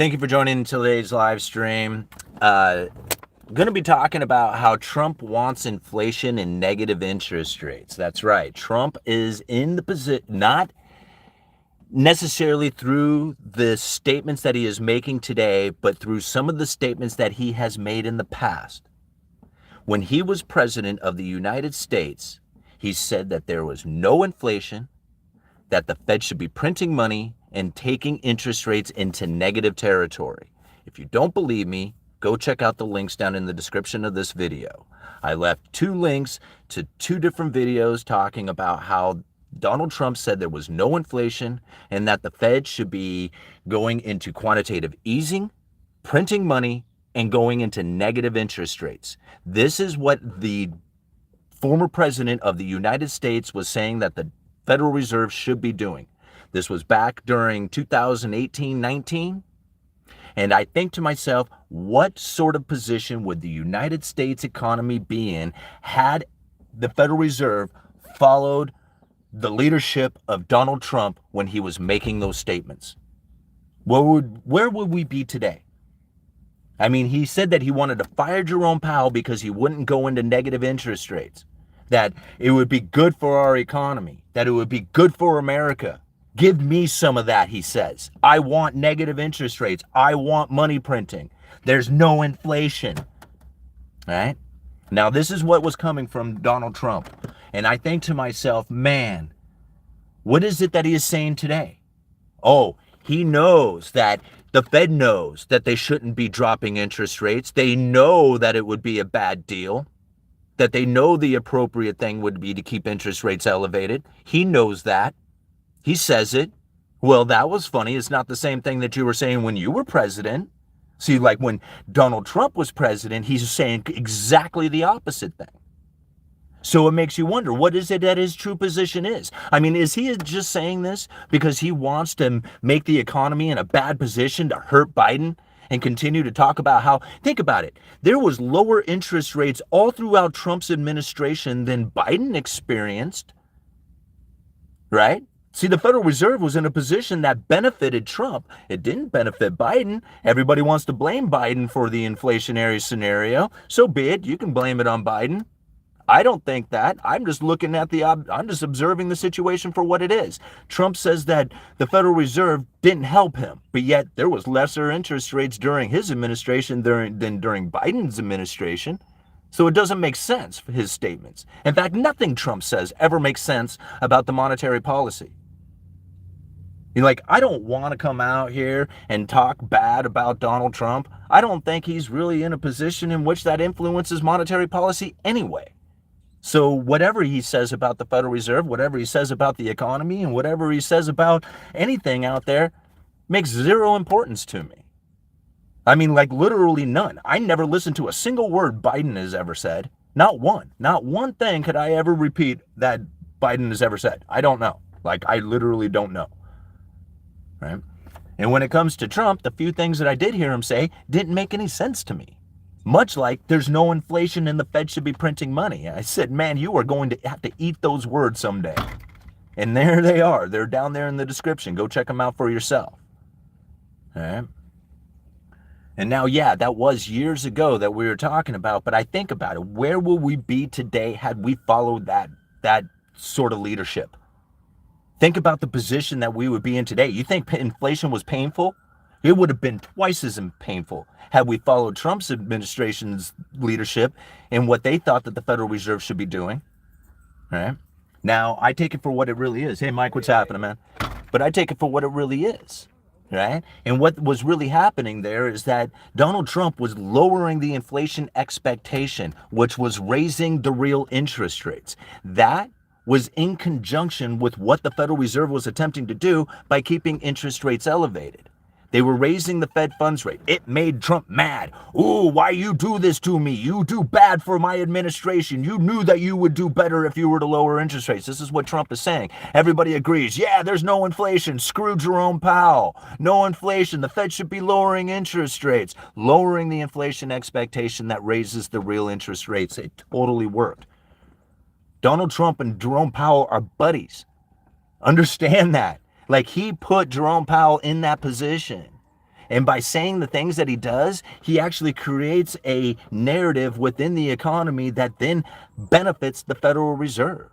Thank you for joining today's live stream. Going to be talking about how Trump wants inflation and negative interest rates. That's right. Trump is in the position, not necessarily through the statements that he is making today, but through some of the statements that he has made in the past. When he was president of the United States, he said that there was no inflation, that the Fed should be printing money and taking interest rates into negative territory. If you don't believe me, go check out the links down in the description of this video. I left 2 links to 2 different videos talking about how Donald Trump said there was no inflation and that the Fed should be going into quantitative easing, printing money, and going into negative interest rates. This is what the former president of the United States was saying that the Federal Reserve should be doing. This was back during 2018-19. And I think to myself, what sort of position would the United States economy be in had the Federal Reserve followed the leadership of Donald Trump when he was making those statements? Where would we be today? I mean, he said that he wanted to fire Jerome Powell because he wouldn't go into negative interest rates, that it would be good for our economy, that it would be good for America. Give me some of that, he says. I want negative interest rates. I want money printing. There's no inflation. All right? Now, this is what was coming from Donald Trump. And I think to myself, man, what is it that he is saying today? Oh, he knows that the Fed knows that they shouldn't be dropping interest rates. They know that it would be a bad deal, that they know the appropriate thing would be to keep interest rates elevated. He knows that. He says it. Well, that was funny. It's not the same thing that you were saying when you were president. See, like when Donald Trump was president, he's saying exactly the opposite thing. So it makes you wonder, what is it that his true position is? I mean, is he just saying this because he wants to make the economy in a bad position to hurt Biden and continue to talk about how, think about it, there was lower interest rates all throughout Trump's administration than Biden experienced, right? See, the Federal Reserve was in a position that benefited Trump. It didn't benefit Biden. Everybody wants to blame Biden for the inflationary scenario. So be it. You can blame it on Biden. I don't think that. I'm just looking at I'm just observing the situation for what it is. Trump says that the Federal Reserve didn't help him, but yet there was lesser interest rates during his administration than during Biden's administration. So it doesn't make sense for his statements. In fact, nothing Trump says ever makes sense about the monetary policy. Like, I don't want to come out here and talk bad about Donald Trump. I don't think he's really in a position in which that influences monetary policy anyway. So whatever he says about the Federal Reserve, whatever he says about the economy, and whatever he says about anything out there makes zero importance to me. I mean, like literally none. I never listened to a single word Biden has ever said. Not one. Not one thing could I ever repeat that Biden has ever said. I don't know. Like, I literally don't know. Right? And when it comes to Trump, the few things that I did hear him say didn't make any sense to me. Much like there's no inflation and the Fed should be printing money. I said, man, you are going to have to eat those words someday. And there they are. They're down there in the description. Go check them out for yourself. All right? And now, yeah, that was years ago that we were talking about, but I think about it. Where will we be today had we followed that sort of leadership? Think about the position that we would be in today. You think inflation was painful? It would have been twice as painful had we followed Trump's administration's leadership and what they thought that the Federal Reserve should be doing. Right? Now, I take it for what it really is. Hey, Mike, what's happening, man? But I take it for what it really is. Right? And what was really happening there is that Donald Trump was lowering the inflation expectation, which was raising the real interest rates. That was in conjunction with what the Federal Reserve was attempting to do by keeping interest rates elevated. They were raising the Fed funds rate. It made Trump mad. Ooh, why you do this to me? You do bad for my administration. You knew that you would do better if you were to lower interest rates. This is what Trump is saying. Everybody agrees. Yeah, there's no inflation. Screw Jerome Powell. No inflation. The Fed should be lowering interest rates. Lowering the inflation expectation that raises the real interest rates. It totally worked. Donald Trump and Jerome Powell are buddies. Understand that. Like, he put Jerome Powell in that position. And by saying the things that he does, he actually creates a narrative within the economy that then benefits the Federal Reserve.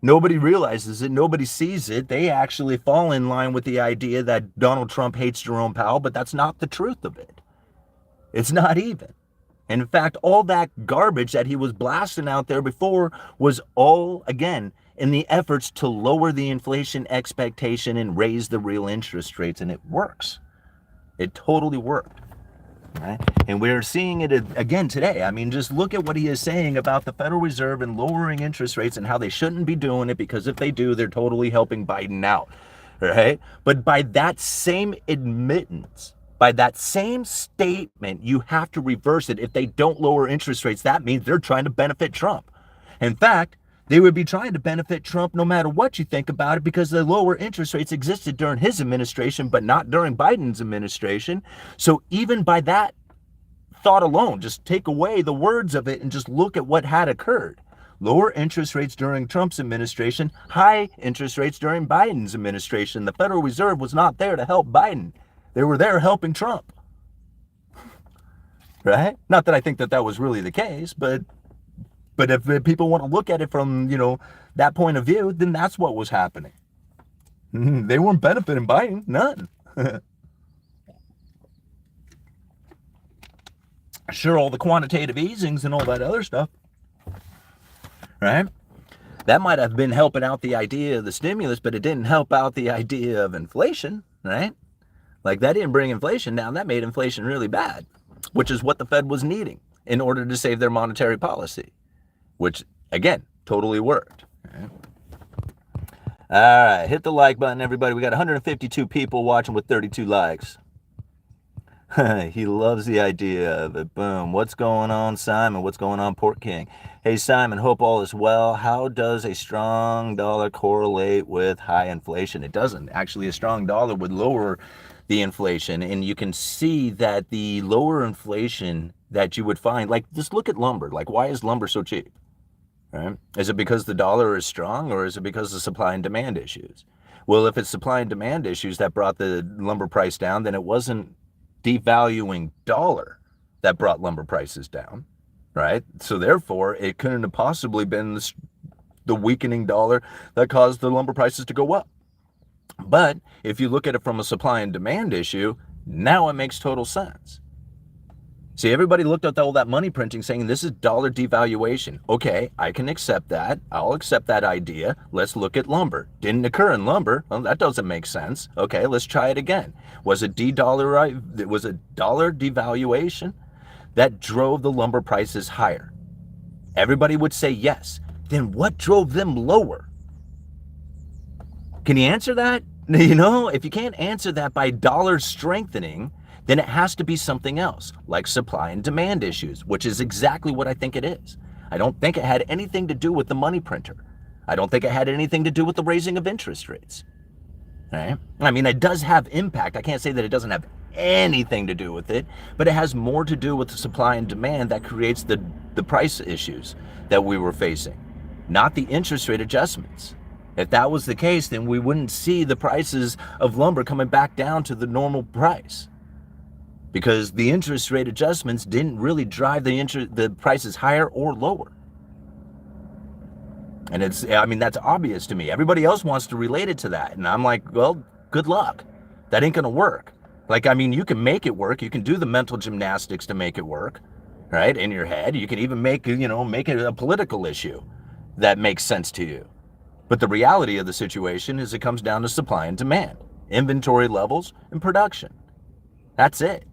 Nobody realizes it. Nobody sees it. They actually fall in line with the idea that Donald Trump hates Jerome Powell, but that's not the truth of it. It's not even. And in fact, all that garbage that he was blasting out there before was all, again, in the efforts to lower the inflation expectation and raise the real interest rates. And it works. It totally worked. Right? And we're seeing it again today. I mean, just look at what he is saying about the Federal Reserve and lowering interest rates and how they shouldn't be doing it, because if they do, they're totally helping Biden out. Right? But by that same admittance, by that same statement, you have to reverse it. If they don't lower interest rates, that means they're trying to benefit Trump. In fact, they would be trying to benefit Trump no matter what you think about it, because the lower interest rates existed during his administration, but not during Biden's administration. So even by that thought alone, just take away the words of it and just look at what had occurred. Lower interest rates during Trump's administration, high interest rates during Biden's administration. The Federal Reserve was not there to help Biden. They were there helping Trump. Right? Not that I think that that was really the case, but if people want to look at it from, that point of view, then that's what was happening. They weren't benefiting Biden, none. Sure, all the quantitative easings and all that other stuff, right? That might have been helping out the idea of the stimulus, but it didn't help out the idea of inflation, right? Like, that didn't bring inflation down. That made inflation really bad, which is what the Fed was needing in order to save their monetary policy, which, again, totally worked. All right, hit the like button, everybody. We got 152 people watching with 32 likes. He loves the idea of it. Boom. What's going on, Simon? What's going on, Port King? Hey, Simon, hope all is well. How does a strong dollar correlate with high inflation? It doesn't. Actually, a strong dollar would lower the inflation. And you can see that the lower inflation that you would find, like, just look at lumber. Like, why is lumber so cheap? Right? Is it because the dollar is strong, or is it because of supply and demand issues? Well, if it's supply and demand issues that brought the lumber price down, then it wasn't devaluing dollar that brought lumber prices down, right? So therefore, it couldn't have possibly been the weakening dollar that caused the lumber prices to go up. But if you look at it from a supply and demand issue, now it makes total sense. See, everybody looked at all that money printing saying this is dollar devaluation. Okay, I can accept that. I'll accept that idea. Let's look at lumber. Didn't occur in lumber. Well, that doesn't make sense. Okay, let's try it again. Was it dollar devaluation that drove the lumber prices higher? Everybody would say yes. Then what drove them lower? Can you answer that? If you can't answer that by dollar strengthening, then it has to be something else, like supply and demand issues, which is exactly what I think it is. I don't think it had anything to do with the money printer. I don't think it had anything to do with the raising of interest rates. Right? I mean, it does have impact. I can't say that it doesn't have anything to do with it, but it has more to do with the supply and demand that creates the price issues that we were facing, not the interest rate adjustments. If that was the case, then we wouldn't see the prices of lumber coming back down to the normal price, because the interest rate adjustments didn't really drive the prices higher or lower. And that's obvious to me. Everybody else wants to relate it to that. And I'm like, well, good luck. That ain't gonna work. You can make it work. You can do the mental gymnastics to make it work, right? In your head. You can even make it a political issue that makes sense to you. But the reality of the situation is it comes down to supply and demand, inventory levels, and production. That's it.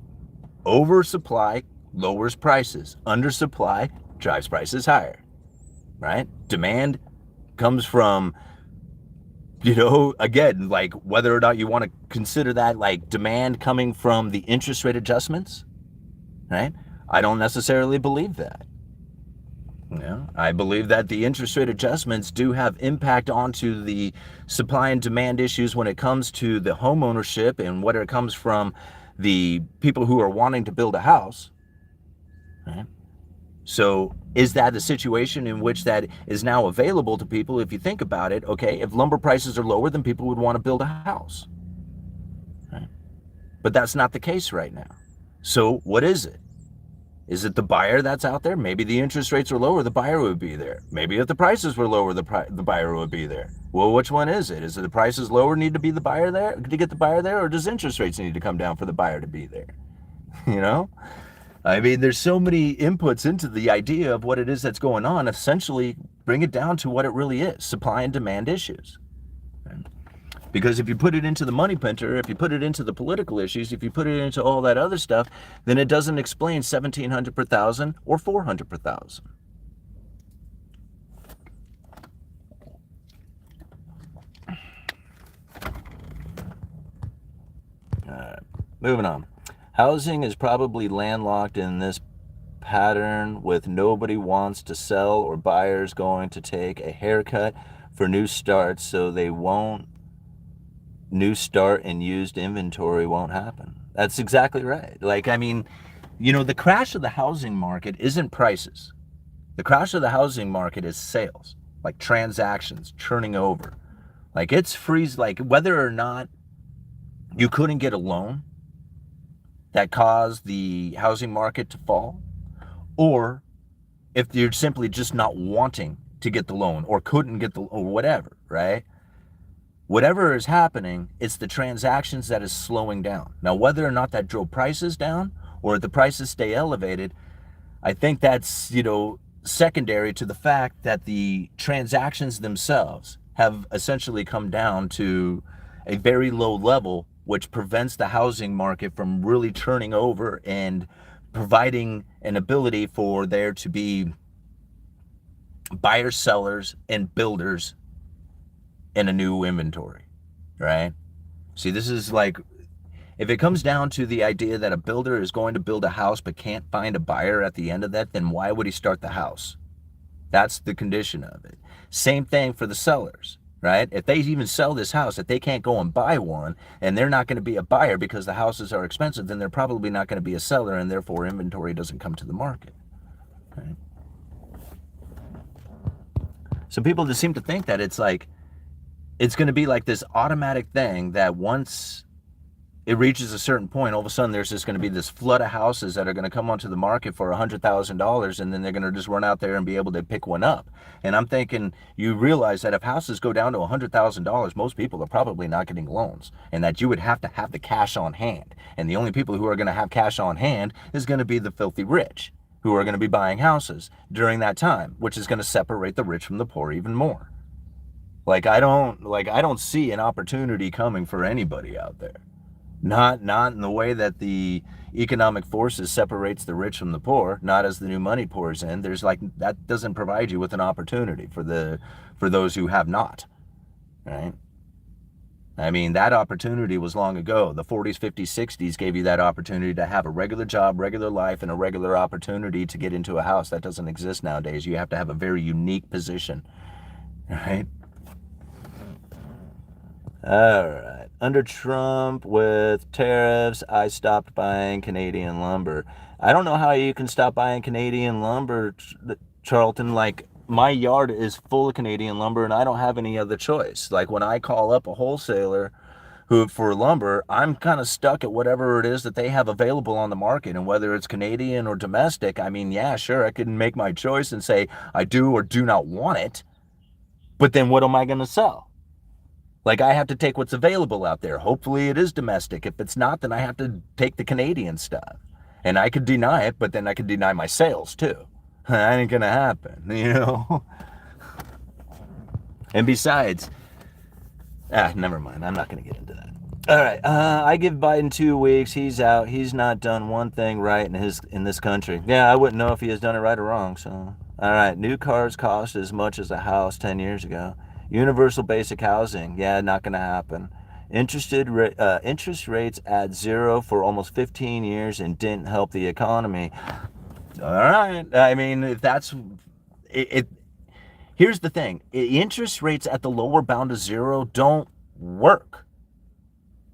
Oversupply lowers prices. Undersupply drives prices higher, right? Demand comes from, again, like, whether or not you want to consider that like demand coming from the interest rate adjustments, right? I don't necessarily believe that. I believe that the interest rate adjustments do have impact onto the supply and demand issues when it comes to the home ownership and whether it comes from the people who are wanting to build a house, right? So is that a situation in which that is now available to people? If you think about it, okay, if lumber prices are lower, then people would want to build a house, right? But that's not the case right now. So what is it? Is it the buyer that's out there? Maybe the interest rates are lower, the buyer would be there. Maybe if the prices were lower, the buyer would be there. Well, which one is it? Is it the prices lower need to be the buyer there to get the buyer there, or does interest rates need to come down for the buyer to be there? You know? I mean, there's so many inputs into the idea of what it is that's going on. Essentially, bring it down to what it really is, supply and demand issues. Because if you put it into the money printer, if you put it into the political issues, if you put it into all that other stuff, then it doesn't explain 1,700 per thousand or 400 per thousand. All right, moving on. Housing is probably landlocked in this pattern with nobody wants to sell or buyers going to take a haircut for new starts, so they won't. New start and used inventory won't happen. That's exactly right. Like, I mean, you know, the crash of the housing market isn't prices. The crash of the housing market is sales, like transactions, churning over. Like it's freeze, like whether or not you couldn't get a loan that caused the housing market to fall, or if you're simply just not wanting to get the loan or couldn't get the, or whatever, right? Whatever is happening, it's the transactions that is slowing down. Now, whether or not that drove prices down or the prices stay elevated, I think that's, you know, secondary to the fact that the transactions themselves have essentially come down to a very low level, which prevents the housing market from really turning over and providing an ability for there to be buyers, sellers, and builders in a new inventory, right? See, this is like, if it comes down to the idea that a builder is going to build a house but can't find a buyer at the end of that, then why would he start the house? That's the condition of it. Same thing for the sellers, right? If they even sell this house, if they can't go and buy one and they're not going to be a buyer because the houses are expensive, then they're probably not going to be a seller, and therefore inventory doesn't come to the market, right? So people just seem to think that it's like, it's going to be like this automatic thing that once it reaches a certain point, all of a sudden there's just going to be this flood of houses that are going to come onto the market for $100,000, and then they're going to just run out there and be able to pick one up. And I'm thinking, you realize that if houses go down to $100,000, most people are probably not getting loans, and that you would have to have the cash on hand. And the only people who are going to have cash on hand is going to be the filthy rich, who are going to be buying houses during that time, which is going to separate the rich from the poor even more. Like I don't see an opportunity coming for anybody out there. Not in the way that the economic forces separates the rich from the poor, not as the new money pours in. There's like, that doesn't provide you with an opportunity for those who have not, right? I mean, that opportunity was long ago. The 40s, 50s, 60s gave you that opportunity to have a regular job, regular life, and a regular opportunity to get into a house. That doesn't exist nowadays. You have to have a very unique position, right? All right. Under Trump with tariffs, I stopped buying Canadian lumber. I don't know how you can stop buying Canadian lumber, Charlton. Like, my yard is full of Canadian lumber and I don't have any other choice. Like, when I call up a wholesaler who for lumber, I'm kind of stuck at whatever it is that they have available on the market. And whether it's Canadian or domestic, I mean, yeah, sure, I can make my choice and say I do or do not want it. But then what am I going to sell? Like, I have to take what's available out there. Hopefully it is domestic. If it's not, then I have to take the Canadian stuff. And I could deny it, but then I could deny my sales too. That ain't gonna happen, you know? And besides, never mind. I'm not gonna get into that. All right, I give Biden 2 weeks. He's out. He's not done one thing right in this country. Yeah, I wouldn't know if he has done it right or wrong. So, all right, new cars cost as much as a house 10 years ago. Universal basic housing, yeah, not going to happen. Interest rates at zero for almost 15 years and didn't help the economy. All right, I mean, if that's it. Here's the thing: interest rates at the lower bound of zero don't work.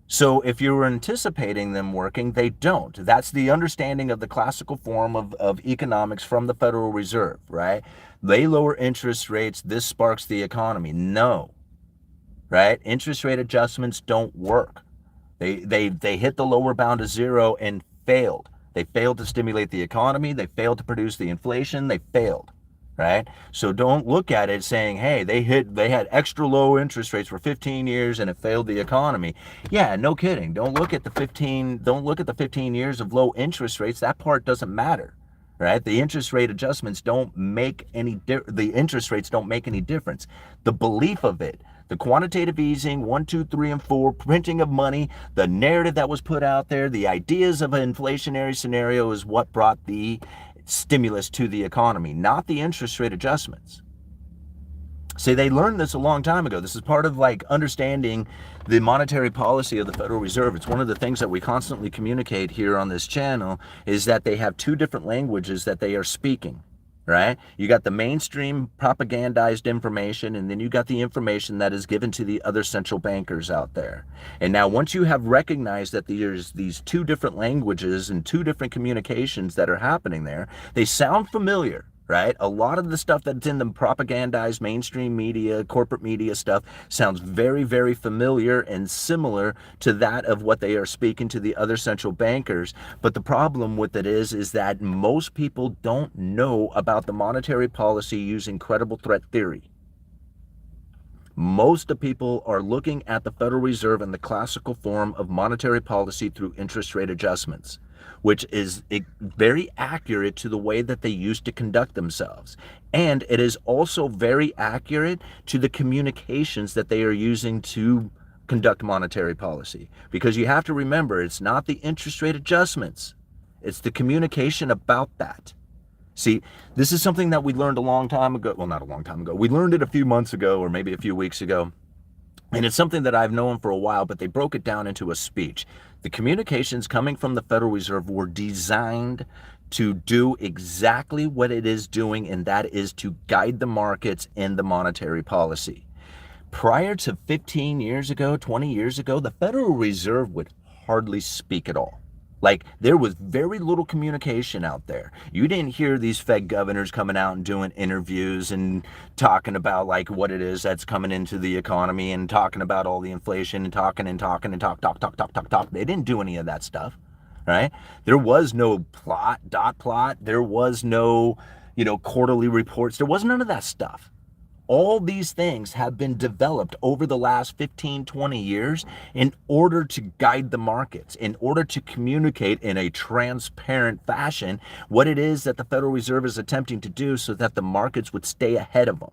So if you were anticipating them working, they don't. That's the understanding of the classical form of economics from the Federal Reserve, right? They lower interest rates, this sparks the economy. No, right? Interest rate adjustments don't work. They hit the lower bound of zero and failed. They failed to stimulate the economy. They failed to produce the inflation. They failed, right? So don't look at it saying, hey, they had extra low interest rates for 15 years and it failed the economy. Yeah, no kidding. Don't look at the 15 years of low interest rates. That part doesn't matter. Right? The interest rate adjustments don't make the interest rates don't make any difference. The belief of it, the quantitative easing, 1, 2, 3, and 4, printing of money, the narrative that was put out there, the ideas of an inflationary scenario is what brought the stimulus to the economy, not the interest rate adjustments. See, they learned this a long time ago. This is part of like understanding the monetary policy of the Federal Reserve. It's one of the things that we constantly communicate here on this channel is that they have two different languages that they are speaking, right? You got the mainstream propagandized information, and then you got the information that is given to the other central bankers out there. And now once you have recognized that there's these two different languages and two different communications that are happening there, they sound familiar. Right? A lot of the stuff that's in the propagandized mainstream media, corporate media stuff sounds very, very familiar and similar to that of what they are speaking to the other central bankers. But the problem with it is that most people don't know about the monetary policy using credible threat theory. Most of people are looking at the Federal Reserve in the classical form of monetary policy through interest rate adjustments, which is very accurate to the way that they used to conduct themselves. And it is also very accurate to the communications that they are using to conduct monetary policy. Because you have to remember, it's not the interest rate adjustments, it's the communication about that. See, this is something that we learned a long time ago. Well, not a long time ago. We learned it a few months ago or maybe a few weeks ago. And it's something that I've known for a while, but they broke it down into a speech. The communications coming from the Federal Reserve were designed to do exactly what it is doing, and that is to guide the markets in the monetary policy. Prior to 15 years ago, 20 years ago, the Federal Reserve would hardly speak at all. Like, there was very little communication out there. You didn't hear these Fed governors coming out and doing interviews and talking about like what it is that's coming into the economy and talking about all the inflation and talking and talk. They didn't do any of that stuff, right? There was no dot plot. There was no, quarterly reports. There was none of that stuff. All these things have been developed over the last 15, 20 years in order to guide the markets, in order to communicate in a transparent fashion what it is that the Federal Reserve is attempting to do so that the markets would stay ahead of them.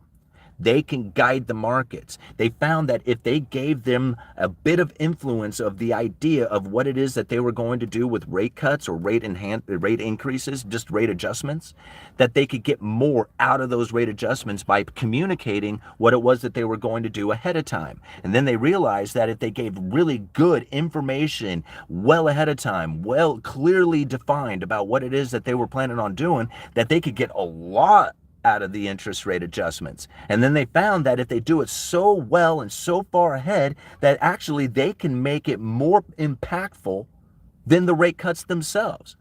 They can guide the markets. They found that if they gave them a bit of influence of the idea of what it is that they were going to do with rate cuts or rate increases, just rate adjustments, that they could get more out of those rate adjustments by communicating what it was that they were going to do ahead of time. And then they realized that if they gave really good information well ahead of time, well clearly defined about what it is that they were planning on doing, that they could get a lot out of the interest rate adjustments. And then they found that if they do it so well and so far ahead, that actually they can make it more impactful than the rate cuts themselves.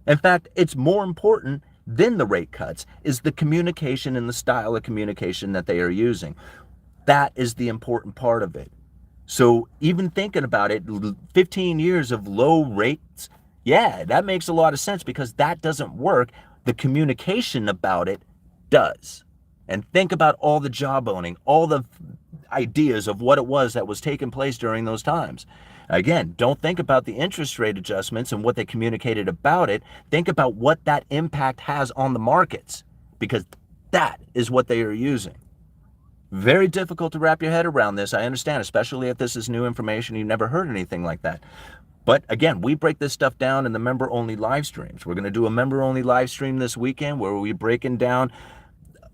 In fact, it's more important than the rate cuts is the communication and the style of communication that they are using. That is the important part of it. So even thinking about it, 15 years of low rates, yeah, that makes a lot of sense because that doesn't work. The communication about it does. And think about all the jawboning, all the ideas of what it was that was taking place during those times. Again, don't think about the interest rate adjustments and what they communicated about it. Think about what that impact has on the markets, because that is what they are using. Very difficult to wrap your head around this, I understand, especially if this is new information, you've never heard anything like that. But again, we break this stuff down in the member-only live streams. We're going to do a member-only live stream this weekend where we're breaking down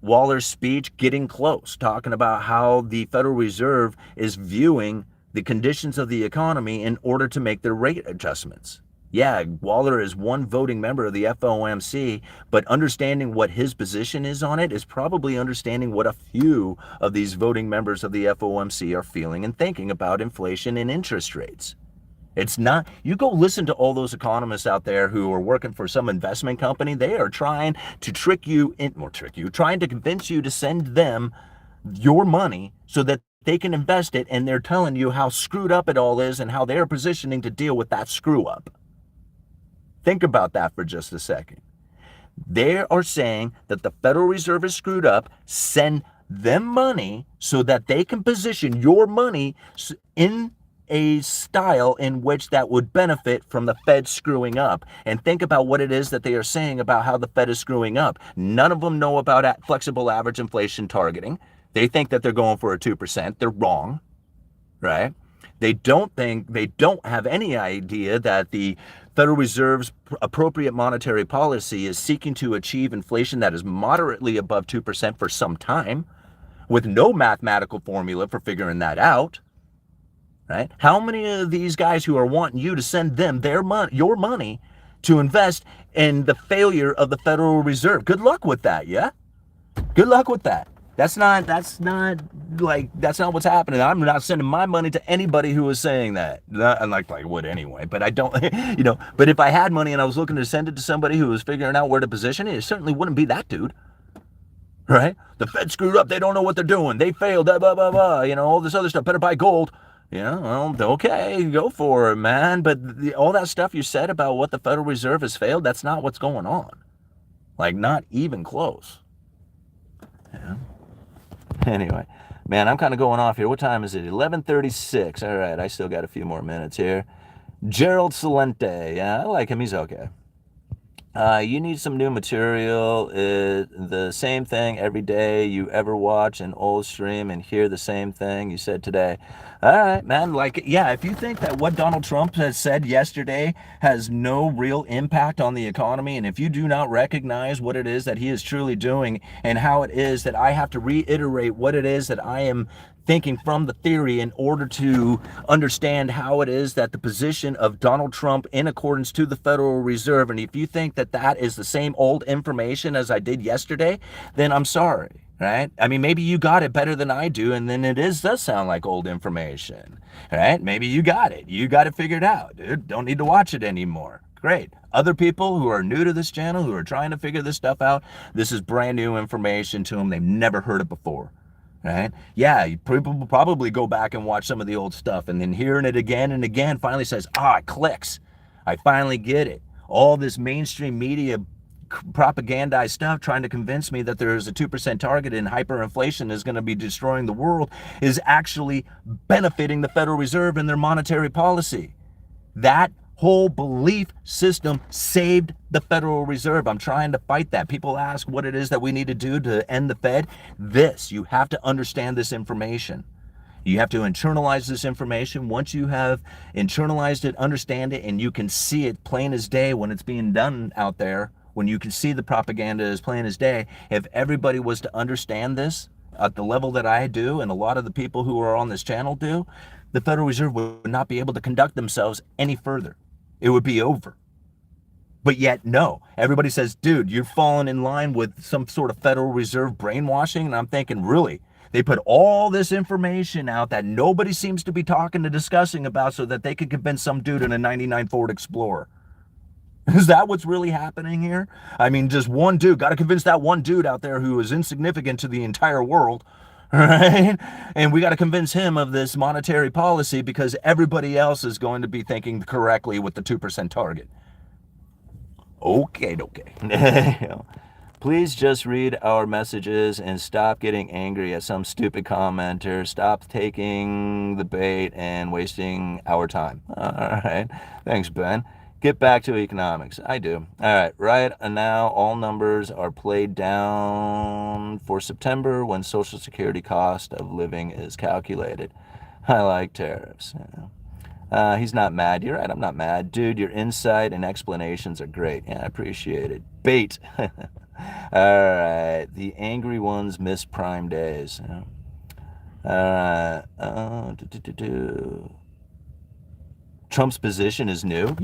Waller's speech, Getting Close, talking about how the Federal Reserve is viewing the conditions of the economy in order to make their rate adjustments. Yeah, Waller is one voting member of the FOMC, but understanding what his position is on it is probably understanding what a few of these voting members of the FOMC are feeling and thinking about inflation and interest rates. It's not, you go listen to all those economists out there who are working for some investment company. They are trying to trying to convince you to send them your money so that they can invest it, and they're telling you how screwed up it all is and how they're positioning to deal with that screw up. Think about that for just a second. They are saying that the Federal Reserve is screwed up, send them money so that they can position your money in a style in which that would benefit from the Fed screwing up. And think about what it is that they are saying about how the Fed is screwing up. None of them know about flexible average inflation targeting. They think that they're going for a 2%. They're wrong, right? They don't have any idea that the Federal Reserve's appropriate monetary policy is seeking to achieve inflation that is moderately above 2% for some time, with no mathematical formula for figuring that out, right? How many of these guys who are wanting you to send them your money to invest in the failure of the Federal Reserve? Good luck with that, yeah? Good luck with that. That's not what's happening. I'm not sending my money to anybody who is saying that. I would anyway, but I don't, but if I had money and I was looking to send it to somebody who was figuring out where to position it, it certainly wouldn't be that dude, right? The Fed screwed up. They don't know what they're doing. They failed, blah, blah, blah, all this other stuff. Better buy gold. Well, okay, go for it, man. But all that stuff you said about what the Federal Reserve has failed, that's not what's going on. Not even close. Yeah. Anyway, man, I'm kind of going off here. What time is it? 11:36. All right, I still got a few more minutes here. Gerald Salente. Yeah, I like him. He's okay. You need some new material. The same thing every day. You ever watch an old stream and hear the same thing you said today? All right, man. If you think that what Donald Trump has said yesterday has no real impact on the economy, and if you do not recognize what it is that he is truly doing and how it is that I have to reiterate what it is that I am thinking from the theory in order to understand how it is that the position of Donald Trump in accordance to the Federal Reserve, and if you think that that is the same old information as I did yesterday, then I'm sorry, right? I mean, maybe you got it better than I do, and then does sound like old information, right? Maybe you got it figured out, dude. Don't need to watch it anymore. Great. Other people who are new to this channel, who are trying to figure this stuff out, this is brand new information to them. They've never heard it before. Right? Yeah, you probably go back and watch some of the old stuff, and then hearing it again and again finally says, it clicks. I finally get it. All this mainstream media propagandized stuff trying to convince me that there is a 2% target and hyperinflation is going to be destroying the world is actually benefiting the Federal Reserve and their monetary policy. That whole belief system saved the Federal Reserve. I'm trying to fight that. People ask what it is that we need to do to end the Fed. You have to understand this information. You have to internalize this information. Once you have internalized it, understand it, and you can see it plain as day when it's being done out there, when you can see the propaganda as plain as day, if everybody was to understand this at the level that I do and a lot of the people who are on this channel do, the Federal Reserve would not be able to conduct themselves any further. It would be over. But yet, no. Everybody says, dude, you're falling in line with some sort of Federal Reserve brainwashing. And I'm thinking, really? They put all this information out that nobody seems to be talking and discussing about so that they could convince some dude in a 99 Ford Explorer. Is that what's really happening here? I mean, just one dude. Got to convince that one dude out there who is insignificant to the entire world. Right? And we got to convince him of this monetary policy because everybody else is going to be thinking correctly with the 2% target. Okay. Please just read our messages and stop getting angry at some stupid commenter. Stop taking the bait and wasting our time. All right. Thanks, Ben. Get back to economics. I do. All right. Right now, all numbers are played down for September when Social Security cost of living is calculated. I like tariffs. He's not mad. You're right. I'm not mad. Dude, your insight and explanations are great. Yeah, I appreciate it. Bait. All right. The angry ones miss prime days. Trump's position is new.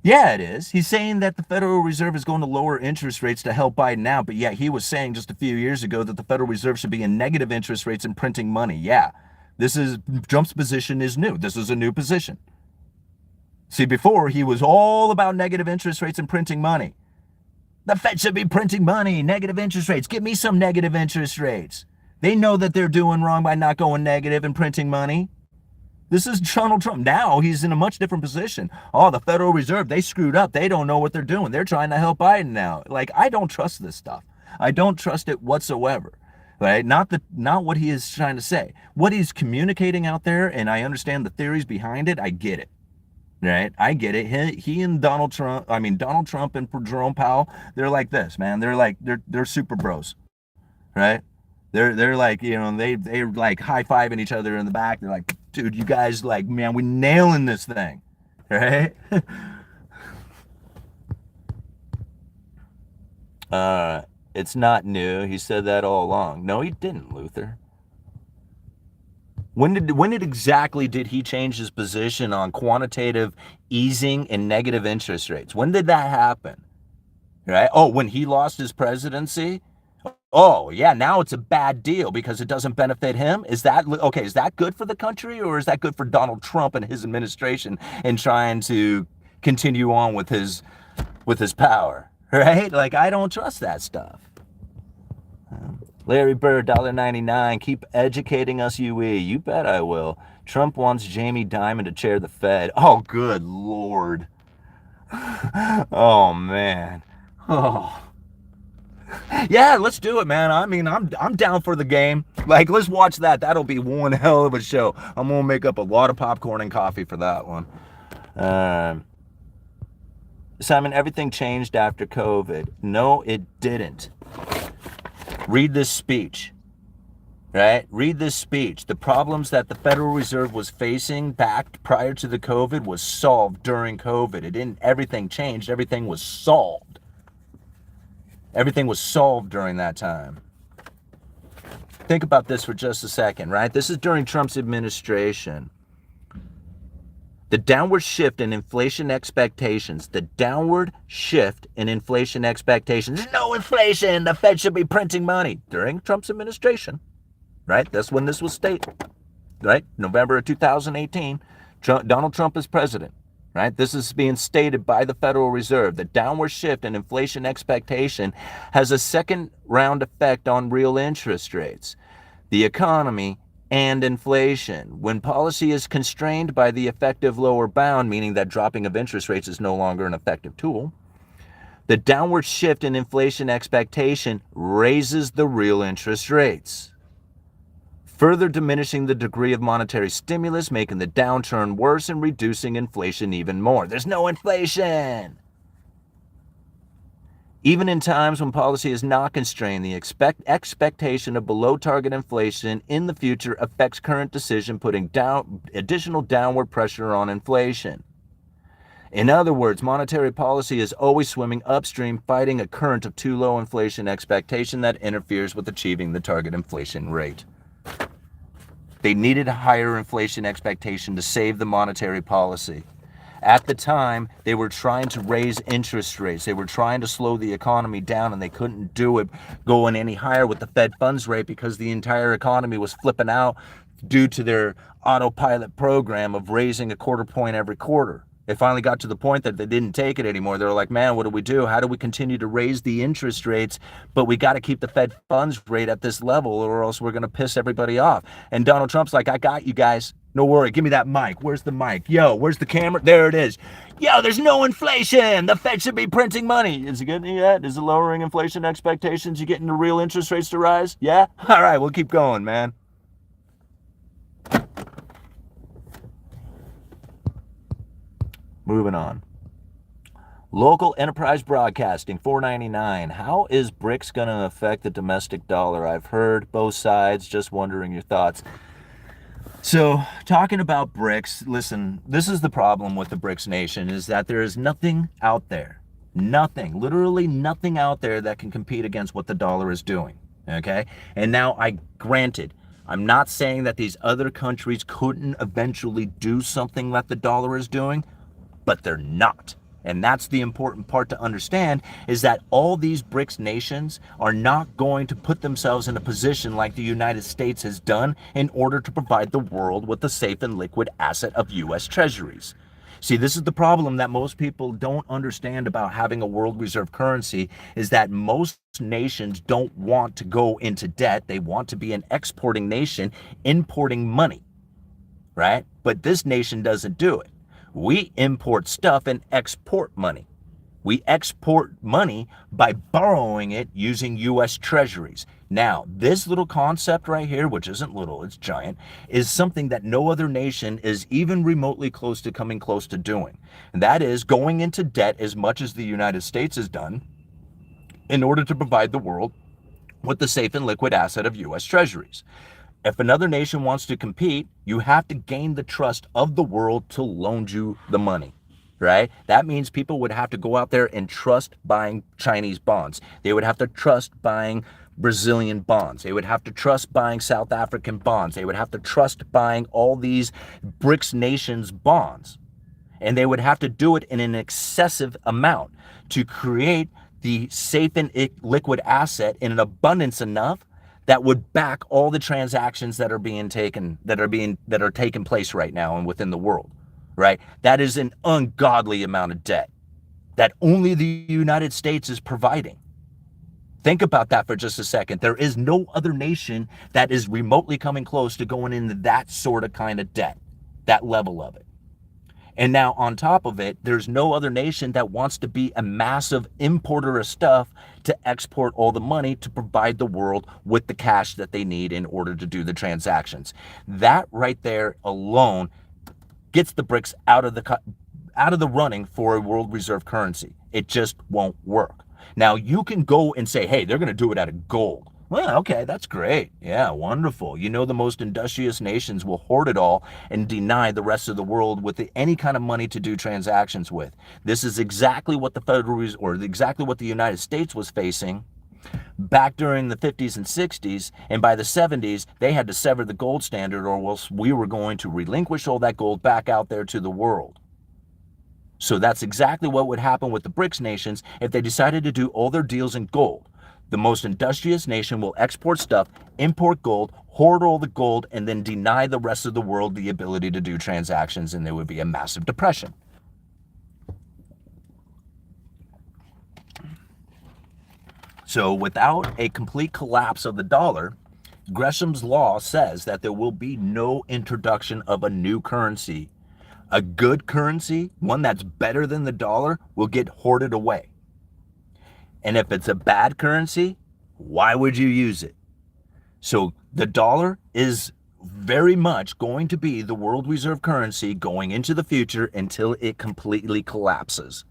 Yeah, it is. He's saying that the Federal Reserve is going to lower interest rates to help Biden out, but yet he was saying just a few years ago that the Federal Reserve should be in negative interest rates and printing money. Yeah, Trump's position is new. This is a new position. See, before he was all about negative interest rates and printing money. The Fed should be printing money, negative interest rates. Give me some negative interest rates. They know that they're doing wrong by not going negative and printing money. This is Donald Trump. Now he's in a much different position. Oh, the Federal Reserve, they screwed up. They don't know what they're doing. They're trying to help Biden now. Like, I don't trust this stuff. I don't trust it whatsoever. Right? Not what he is trying to say. What he's communicating out there, and I understand the theories behind it, I get it. Right? I get it. He and Donald Trump and Jerome Powell, they're like this, man. They're super bros. Right? They're like, you know, they're like high-fiving each other in the back. They're like, dude, you guys, like, man, we're nailing this thing. Right? It's not new. He said that all along. No, he didn't, Luther. When exactly did he change his position on quantitative easing and negative interest rates? When did that happen? Right? Oh, when he lost his presidency? Oh, yeah, now it's a bad deal because it doesn't benefit him. Is that okay? Is that good for the country, or is that good for Donald Trump and his administration in trying to continue on with his power? Right? Like, I don't trust that stuff. Larry Bird, $1.99. Keep educating us, UE. You bet I will. Trump wants Jamie Dimon to chair the Fed. Oh, good Lord. Oh, man. Oh. Yeah, let's do it, man. I mean, I'm down for the game. Like, let's watch that. That'll be one hell of a show. I'm gonna make up a lot of popcorn and coffee for that one. Simon, everything changed after COVID. No, it didn't. Read this speech. Right? Read this speech. The problems that the Federal Reserve was facing back prior to the COVID was solved during COVID. It didn't, everything changed. Everything was solved. Everything was solved during that time. Think about this for just a second, right? This is during Trump's administration. The downward shift in inflation expectations. There's no inflation. The Fed should be printing money. During Trump's administration, right? That's when this was stated, right? November of 2018, Donald Trump is president. Right? This is being stated by the Federal Reserve. The downward shift in inflation expectation has a second round effect on real interest rates, the economy, and inflation. When policy is constrained by the effective lower bound, meaning that dropping of interest rates is no longer an effective tool, the downward shift in inflation expectation raises the real interest rates, further diminishing the degree of monetary stimulus, making the downturn worse and reducing inflation even more. There's no inflation. Even in times when policy is not constrained, the expectation of below target inflation in the future affects current decision, putting additional downward pressure on inflation. In other words, monetary policy is always swimming upstream, fighting a current of too low inflation expectation that interferes with achieving the target inflation rate. They needed a higher inflation expectation to save the monetary policy. At the time, they were trying to raise interest rates. They were trying to slow the economy down, and they couldn't do it going any higher with the Fed funds rate because the entire economy was flipping out due to their autopilot program of raising a quarter point every quarter. It finally got to the point that they didn't take it anymore. They were like, man, what do we do? How do we continue to raise the interest rates? But we got to keep the Fed funds rate at this level or else we're going to piss everybody off. And Donald Trump's like, I got you guys. No worry. Give me that mic. Where's the mic? Yo, where's the camera? There it is. Yo, there's no inflation. The Fed should be printing money. Is it getting yet? Is it lowering inflation expectations? You getting the real interest rates to rise? Yeah? All right, we'll keep going, man. Moving on. Local enterprise broadcasting, $4.99. How is BRICS going to affect the domestic dollar? I've heard both sides, just wondering your thoughts. So, talking about BRICS, listen, this is the problem with the BRICS nation, is that there is nothing out there, literally nothing out there that can compete against what the dollar is doing, okay? And now, granted, I'm not saying that these other countries couldn't eventually do something that the dollar is doing, but they're not. And that's the important part to understand, is that all these BRICS nations are not going to put themselves in a position like the United States has done in order to provide the world with the safe and liquid asset of U.S. treasuries. See, this is the problem that most people don't understand about having a world reserve currency, is that most nations don't want to go into debt. They want to be an exporting nation, importing money, right? But this nation doesn't do it. We import stuff and export money. We export money by borrowing it using US treasuries. Now, this little concept right here, which isn't little, it's giant, is something that no other nation is even remotely close to coming close to doing. And that is going into debt as much as the United States has done in order to provide the world with the safe and liquid asset of US treasuries. If another nation wants to compete, you have to gain the trust of the world to loan you the money. Right? That means people would have to go out there and trust buying Chinese bonds. They would have to trust buying Brazilian bonds. They would have to trust buying South African bonds. They would have to trust buying all these BRICS nations bonds. And they would have to do it in an excessive amount to create the safe and liquid asset in an abundance enough that would back all the transactions that are being taken, that are taking place right now and within the world. Right? That is an ungodly amount of debt that only the United States is providing. Think about that for just a second. There is no other nation that is remotely coming close to going into that sort of kind of debt, that level of it. And now on top of it, there's no other nation that wants to be a massive importer of stuff to export all the money to provide the world with the cash that they need in order to do the transactions. That right there alone gets the BRICS out of the running for a world reserve currency. It just won't work. Now, you can go and say, hey, they're going to do it out of gold. Well, okay, that's great. Yeah, wonderful. You know, the most industrious nations will hoard it all and deny the rest of the world with any kind of money to do transactions with. This is exactly what the Federal Reserve, or exactly what the United States was facing back during the 50s and 60s, and by the 70s, they had to sever the gold standard, or else we were going to relinquish all that gold back out there to the world. So that's exactly what would happen with the BRICS nations if they decided to do all their deals in gold. The most industrious nation will export stuff, import gold, hoard all the gold, and then deny the rest of the world the ability to do transactions, and there would be a massive depression. So without a complete collapse of the dollar, Gresham's law says that there will be no introduction of a new currency. A good currency, one that's better than the dollar, will get hoarded away. And if it's a bad currency, why would you use it? So the dollar is very much going to be the world reserve currency going into the future until it completely collapses.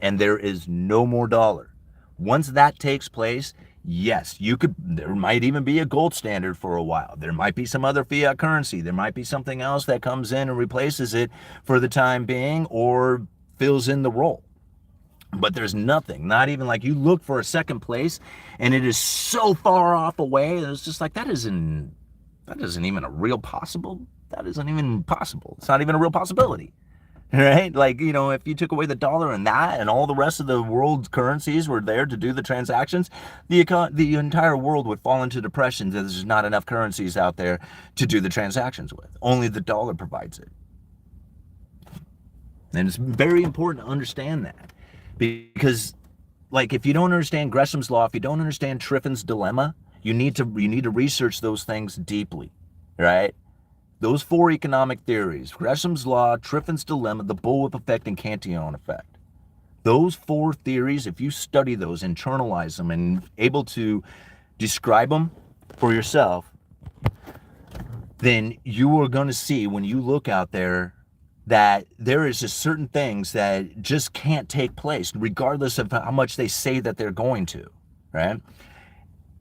And there is no more dollar. Once that takes place, yes, there might even be a gold standard for a while. There might be some other fiat currency. There might be something else that comes in and replaces it for the time being or fills in the role. But there's nothing, not even like you look for a second place and it is so far off away. It's just like, that isn't even a real possible. That isn't even possible. It's not even a real possibility. Right? Like, you know, if you took away the dollar and that and all the rest of the world's currencies were there to do the transactions, the entire world would fall into depression. There's just not enough currencies out there to do the transactions with. Only the dollar provides it. And it's very important to understand that, because, like, if you don't understand Gresham's law, if you don't understand Triffin's dilemma, you need to research those things deeply, right? Those four economic theories, Gresham's law, Triffin's dilemma, the bullwhip effect, and Cantillon effect. Those four theories, if you study those, internalize them, and able to describe them for yourself, then you are going to see when you look out there that there is just certain things that just can't take place, regardless of how much they say that they're going to, right?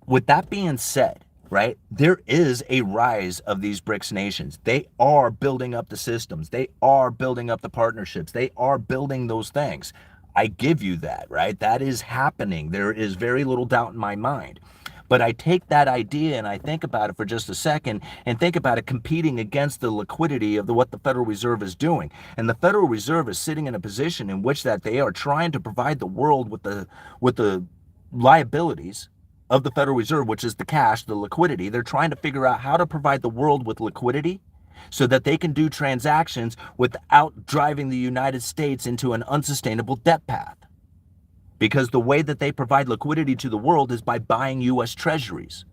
With that being said, right, there is a rise of these BRICS nations. They are building up the systems. They are building up the partnerships. They are building those things. I give you that, right? That is happening. There is very little doubt in my mind. But I take that idea and I think about it for just a second and think about it competing against the liquidity of what the Federal Reserve is doing. And the Federal Reserve is sitting in a position in which that they are trying to provide the world with the liabilities of the Federal Reserve, which is the cash, the liquidity. They're trying to figure out how to provide the world with liquidity so that they can do transactions without driving the United States into an unsustainable debt path. Because the way that they provide liquidity to the world is by buying U.S. treasuries.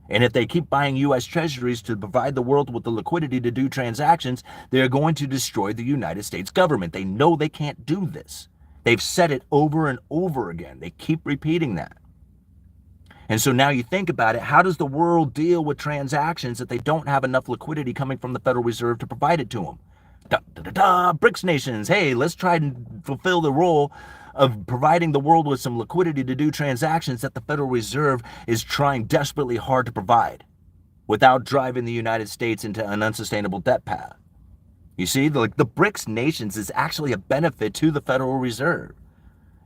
And if they keep buying U.S. treasuries to provide the world with the liquidity to do transactions, they're going to destroy the United States government. They know they can't do this. They've said it over and over again. They keep repeating that. And so now you think about it, how does the world deal with transactions if they don't have enough liquidity coming from the Federal Reserve to provide it to them? BRICS nations, hey, let's try and fulfill the role of providing the world with some liquidity to do transactions that the Federal Reserve is trying desperately hard to provide without driving the United States into an unsustainable debt path. You see, the BRICS nations is actually a benefit to the Federal Reserve.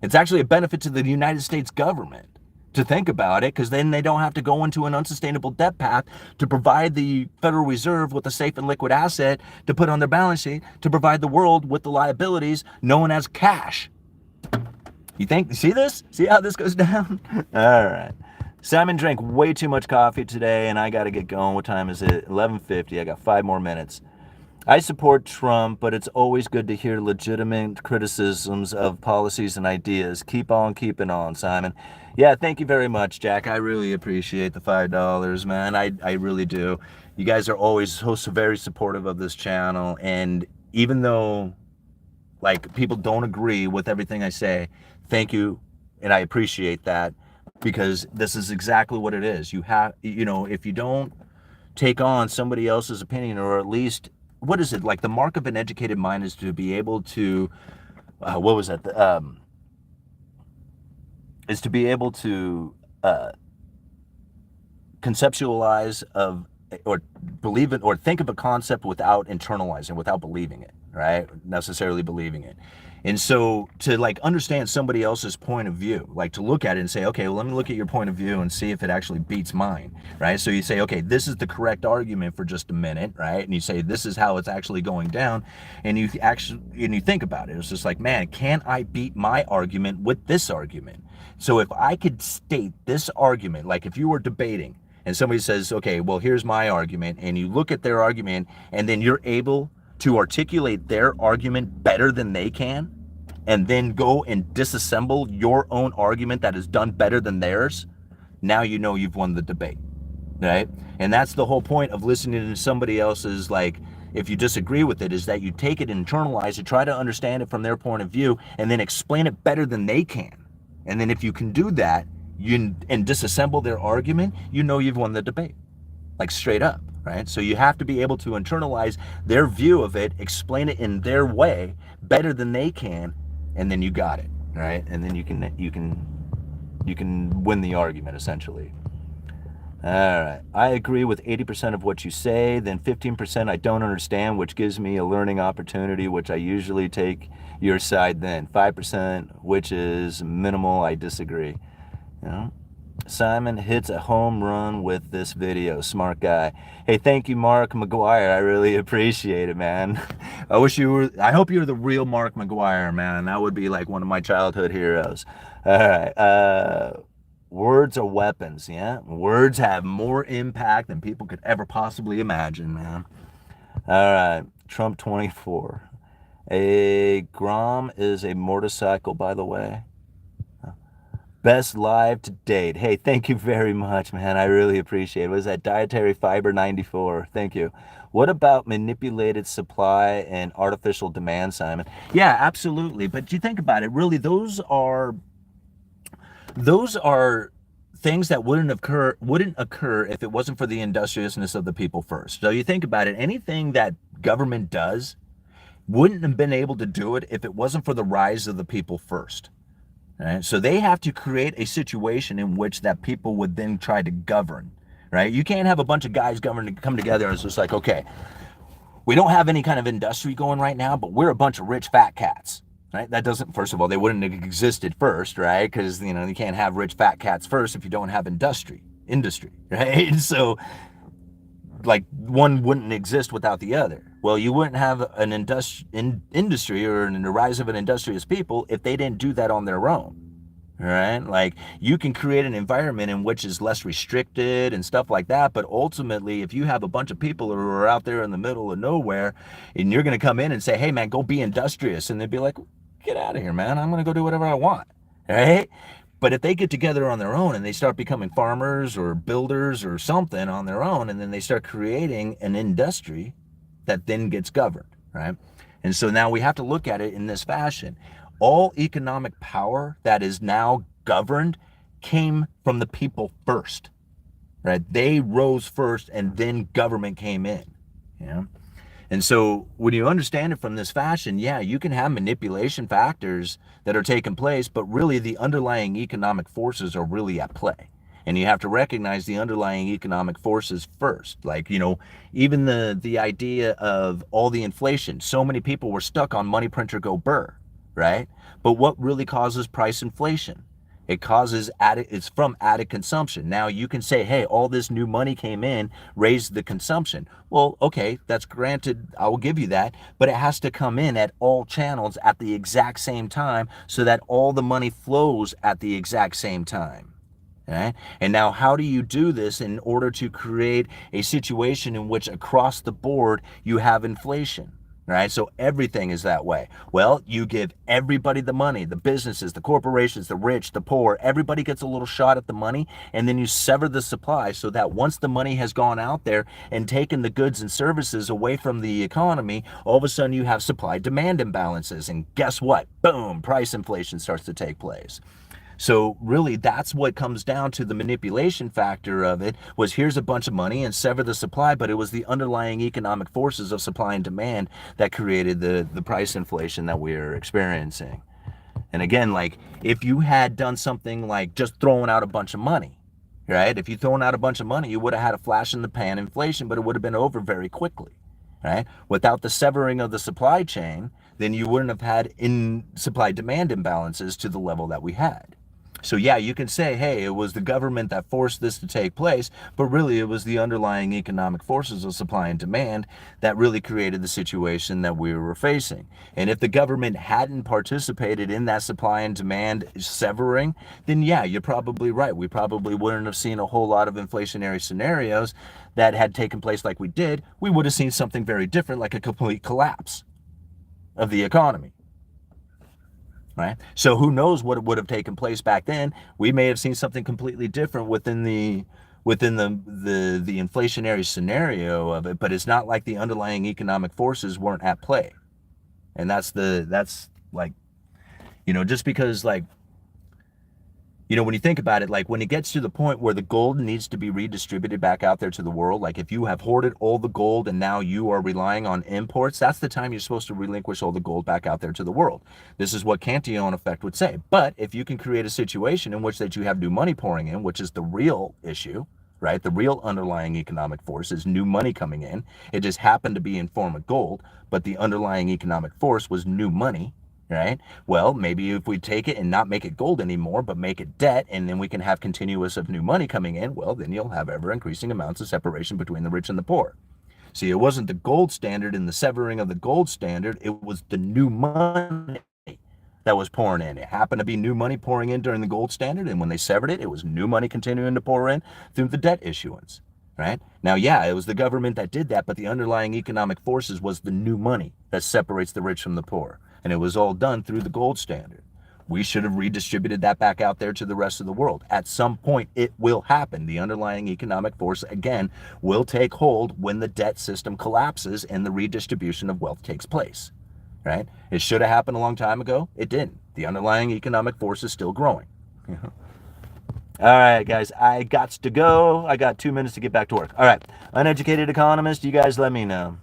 It's actually a benefit to the United States government to think about it, because then they don't have to go into an unsustainable debt path to provide the Federal Reserve with a safe and liquid asset to put on their balance sheet to provide the world with the liabilities known as cash. You think, see this? See how this goes down? All right. Simon drank way too much coffee today, and I got to get going. What time is it? 11:50. I got 5 more minutes. I support Trump, but it's always good to hear legitimate criticisms of policies and ideas. Keep on keeping on, Simon. Yeah, thank you very much, Jack. I really appreciate the $5, man. I really do. You guys are always so very supportive of this channel, and even though like people don't agree with everything I say, thank you, and I appreciate that, because this is exactly what it is. You have, you know, if you don't take on somebody else's opinion, or at least, what is it, like the mark of an educated mind is to be able to, what was that, is to be able to conceptualize of, or believe it, or think of a concept without internalizing, without believing it, right? Necessarily believing it. And so to like understand somebody else's point of view, like to look at it and say, okay, well, let me look at your point of view and see if it actually beats mine, right? So you say, okay, this is the correct argument for just a minute, right? And you say, this is how it's actually going down. And you actually, and you think about it, it's just like, man, can I beat my argument with this argument? So if I could state this argument, like if you were debating and somebody says, okay, well, here's my argument, and you look at their argument and then you're able to articulate their argument better than they can, and then go and disassemble your own argument that is done better than theirs, now you know you've won the debate, right? And that's the whole point of listening to somebody else's, like, if you disagree with it, is that you take it, internalize it, try to understand it from their point of view, and then explain it better than they can. And then if you can do that, and disassemble their argument, you know you've won the debate, like straight up. Right? So you have to be able to internalize their view of it, explain it in their way better than they can, and then you got it, right? And then you can win the argument, essentially. All right. I agree with 80% of what you say, then 15% I don't understand, which gives me a learning opportunity, which I usually take your side then. 5%, which is minimal, I disagree. You know? Simon hits a home run with this video. Smart guy. Hey, thank you, Mark McGuire. I really appreciate it, man. I hope you were the real Mark McGuire, man. That would be like one of my childhood heroes. All right. Words are weapons, yeah? Words have more impact than people could ever possibly imagine, man. All right. Trump 24. A Grom is a motorcycle, by the way. Best live to date. Hey, thank you very much, man. I really appreciate it. What is that? Dietary Fiber 94. Thank you. What about manipulated supply and artificial demand, Simon? Yeah, absolutely. But you think about it, really, those are things that wouldn't occur if it wasn't for the industriousness of the people first. So you think about it, anything that government does wouldn't have been able to do it if it wasn't for the rise of the people first. Right? So they have to create a situation in which that people would then try to govern, right? You can't have a bunch of guys come together and it's just like, okay, we don't have any kind of industry going right now, but we're a bunch of rich fat cats, right? That doesn't, first of all, they wouldn't have existed first, right? Because, you know, you can't have rich fat cats first if you don't have industry, right? So like one wouldn't exist without the other. Well, you wouldn't have an industry or the rise of an industrious people if they didn't do that on their own, right? Like you can create an environment in which is less restricted and stuff like that. But ultimately, if you have a bunch of people who are out there in the middle of nowhere and you're going to come in and say, hey, man, go be industrious. And they'd be like, get out of here, man. I'm going to go do whatever I want, right? But if they get together on their own and they start becoming farmers or builders or something on their own, and then they start creating an industry that then gets governed, right? And so now we have to look at it in this fashion. All economic power that is now governed came from the people first, right? They rose first and then government came in, you know? And so when you understand it from this fashion, yeah, you can have manipulation factors that are taking place, but really the underlying economic forces are really at play. And you have to recognize the underlying economic forces first. Like, you know, even the idea of all the inflation, so many people were stuck on money printer go burr, right? But what really causes price inflation? It causes it's from added consumption. Now you can say, hey, all this new money came in, raised the consumption. Well, okay, that's granted, I will give you that, but it has to come in at all channels at the exact same time so that all the money flows at the exact same time. Right? And now how do you do this in order to create a situation in which across the board you have inflation? Right? So everything is that way. Well, you give everybody the money, the businesses, the corporations, the rich, the poor, everybody gets a little shot at the money, and then you sever the supply so that once the money has gone out there and taken the goods and services away from the economy, all of a sudden you have supply demand imbalances. And guess what? Boom, price inflation starts to take place. So really that's what comes down to the manipulation factor of it was here's a bunch of money and sever the supply, but it was the underlying economic forces of supply and demand that created the price inflation that we're experiencing. And again, like if you had done something like just throwing out a bunch of money, right? If you thrown out a bunch of money, you would have had a flash in the pan inflation, but it would have been over very quickly, right? Without the severing of the supply chain, then you wouldn't have had in supply demand imbalances to the level that we had. So yeah, you can say, hey, it was the government that forced this to take place, but really it was the underlying economic forces of supply and demand that really created the situation that we were facing. And if the government hadn't participated in that supply and demand severing, then yeah, you're probably right. We probably wouldn't have seen a whole lot of inflationary scenarios that had taken place like we did. We would have seen something very different, like a complete collapse of the economy. Right? So who knows what would have taken place back then? We may have seen something completely different within the inflationary scenario of it, but it's not like the underlying economic forces weren't at play. And that's like, you know, just because like, you know, when you think about it, like when it gets to the point where the gold needs to be redistributed back out there to the world, like if you have hoarded all the gold and now you are relying on imports, that's the time you're supposed to relinquish all the gold back out there to the world. This is what Cantillon effect would say. But if you can create a situation in which that you have new money pouring in, which is the real issue, right? The real underlying economic force is new money coming in. It just happened to be in form of gold, but the underlying economic force was new money. Right? Well, maybe if we take it and not make it gold anymore, but make it debt, and then we can have continuous of new money coming in, well, then you'll have ever increasing amounts of separation between the rich and the poor. See, it wasn't the gold standard and the severing of the gold standard, it was the new money that was pouring in. It happened to be new money pouring in during the gold standard, and when they severed it, it was new money continuing to pour in through the debt issuance. Right? Now, yeah, it was the government that did that, but the underlying economic forces was the new money that separates the rich from the poor. And it was all done through the gold standard. We should have redistributed that back out there to the rest of the world. At some point, it will happen. The underlying economic force, again, will take hold when the debt system collapses and the redistribution of wealth takes place. Right? It should have happened a long time ago. It didn't. The underlying economic force is still growing. All right, guys, I got to go. I got 2 minutes to get back to work. All right, Uneducated Economist, you guys let me know.